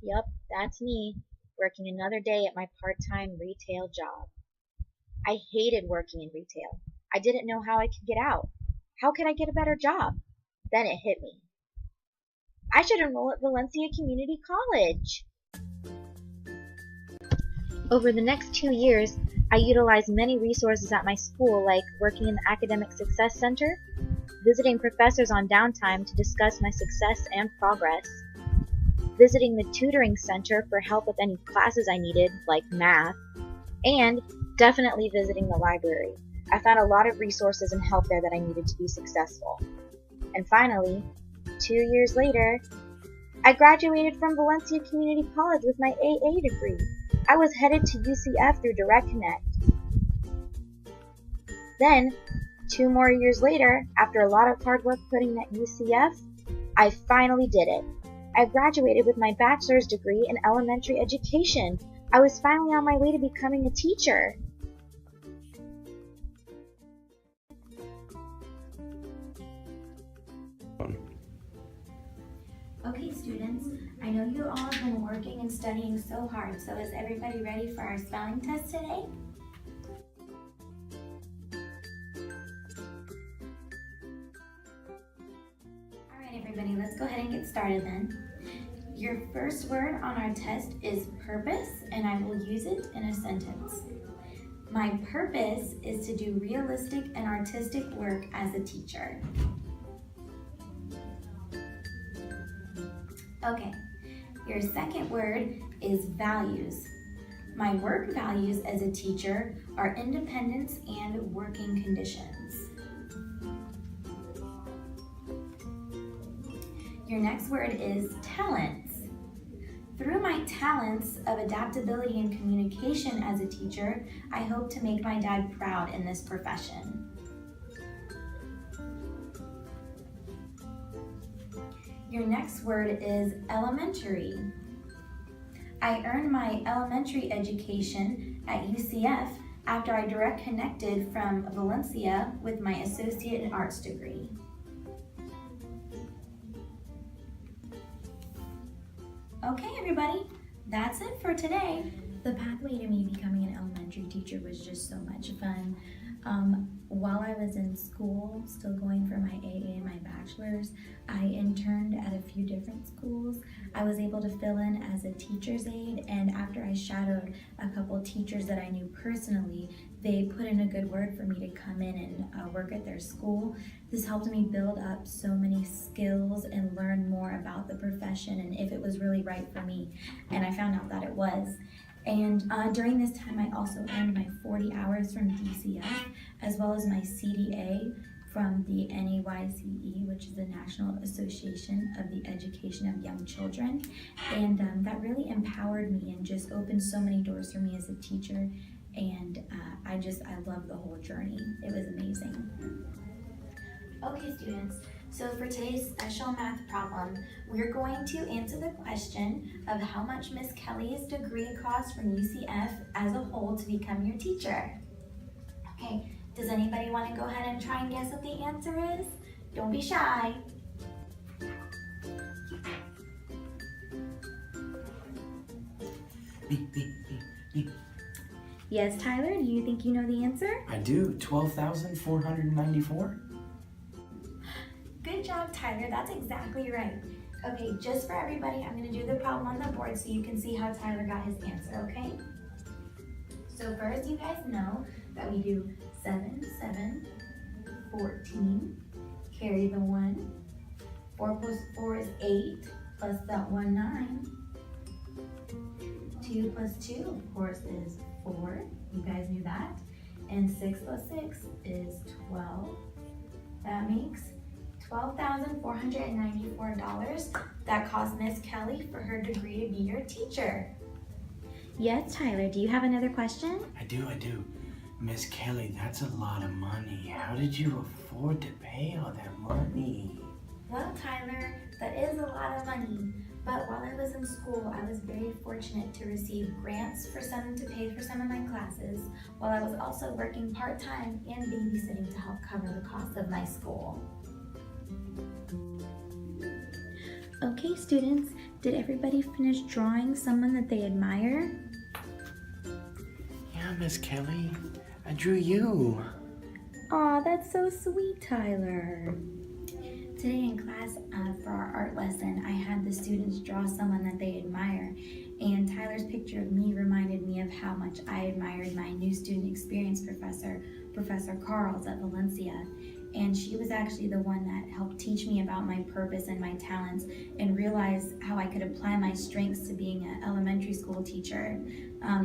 Yup, that's me, working another day at my part-time retail job. I hated working in retail. I didn't know how I could get out. How could I get a better job? Then it hit me. I should enroll at Valencia Community College. Over the next 2 years, I utilized many resources at my school, like working in the Academic Success Center, visiting professors on downtime to discuss my success and progress, visiting the tutoring center for help with any classes I needed, like math, and definitely visiting the library. I found a lot of resources and help there that I needed to be successful. And finally, 2 years later, I graduated from Valencia Community College with my AA degree. I was headed to UCF through Direct Connect. Then, 2 more years later, after a lot of hard work putting at UCF, I finally did it. I graduated with my bachelor's degree in elementary education. I was finally on my way to becoming a teacher. Okay, students, I know you all have been working and studying so hard, so is everybody ready for our spelling test today? Alright everybody, let's go ahead and get started then. Your first word on our test is purpose, and I will use it in a sentence. My purpose is to do realistic and artistic work as a teacher. Okay, your second word is values. My work values as a teacher are independence and working conditions. Your next word is talents. Through my talents of adaptability and communication as a teacher, I hope to make my dad proud in this profession. Your next word is elementary. I earned my elementary education at UCF after I direct connected from Valencia with my associate in arts degree. Okay, everybody, that's it for today. The pathway to me becoming an elementary teacher was just so much fun. While I was in school, still going for my AA and my bachelor's, I interned at a few different schools. I was able to fill in as a teacher's aide, and after I shadowed a couple teachers that I knew personally, they put in a good word for me to come in and work at their school. This helped me build up so many skills and learn more about the profession and if it was really right for me, and I found out that it was. And during this time, I also earned my 40 hours from DCF, as well as my CDA from the NAYCE, which is the National Association of the Education of Young Children. And that really empowered me and just opened so many doors for me as a teacher. And I love the whole journey. It was amazing. Okay, students. So for today's special math problem, we're going to answer the question of how much Miss Kelly's degree cost from UCF as a whole to become your teacher. Okay, does anybody want to go ahead and try and guess what the answer is? Don't be shy. Me. Yes, Tyler, do you think you know the answer? I do. 12,494. Good job, Tyler. That's exactly right. Okay, just for everybody, I'm going to do the problem on the board so you can see how Tyler got his answer, okay? So first, you guys know that we do 7, 7, 14, carry the 1. 4 plus 4 is 8, plus that 1, 9. 2 plus 2, of course, is 4. You guys knew that. And 6 plus 6 is 12. That makes $12,494 that cost Miss Kelly for her degree to be your teacher. Yes, Tyler, do you have another question? I do. Miss Kelly, that's a lot of money. How did you afford to pay all that money? Well, Tyler, that is a lot of money. But while I was in school, I was very fortunate to receive grants to pay for some of my classes, while I was also working part-time and babysitting to help cover the cost of my school. Okay, students, Did everybody finish drawing someone that they admire? Yeah, Miss Kelly. I drew you. Aw, that's so sweet, Tyler. Today in class for our art lesson, I had the students draw someone that they admire, and Tyler's picture of me reminded me of how much I admired my new student experience professor, Professor Carls at Valencia. And she was actually the one that helped teach me about my purpose and my talents and realize how I could apply my strengths to being an elementary school teacher.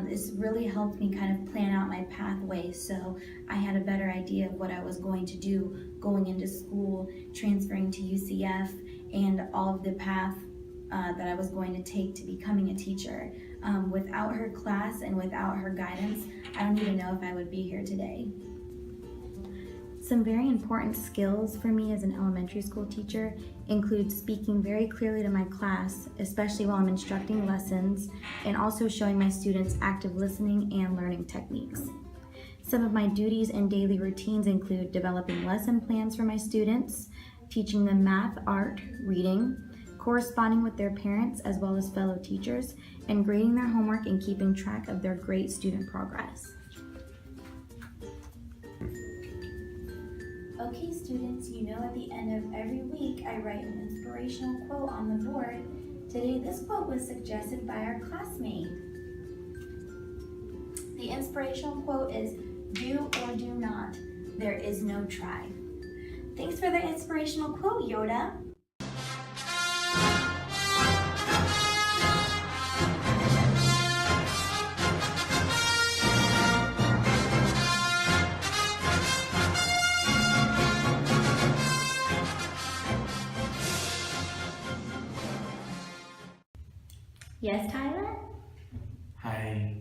This really helped me kind of plan out my pathway, so I had a better idea of what I was going to do going into school, transferring to UCF, and all of the path that I was going to take to becoming a teacher. Without her class and without her guidance, I don't even know if I would be here today. Some very important skills for me as an elementary school teacher include speaking very clearly to my class, especially while I'm instructing lessons, and also showing my students active listening and learning techniques. Some of my duties and daily routines include developing lesson plans for my students, teaching them math, art, reading, corresponding with their parents as well as fellow teachers, and grading their homework and keeping track of their great student progress. Okay, students, you know at the end of every week I write an inspirational quote on the board. Today, this quote was suggested by our classmate. The inspirational quote is, "Do or do not, there is no try." Thanks for the inspirational quote, Yoda. Yes, Tyler? Hi.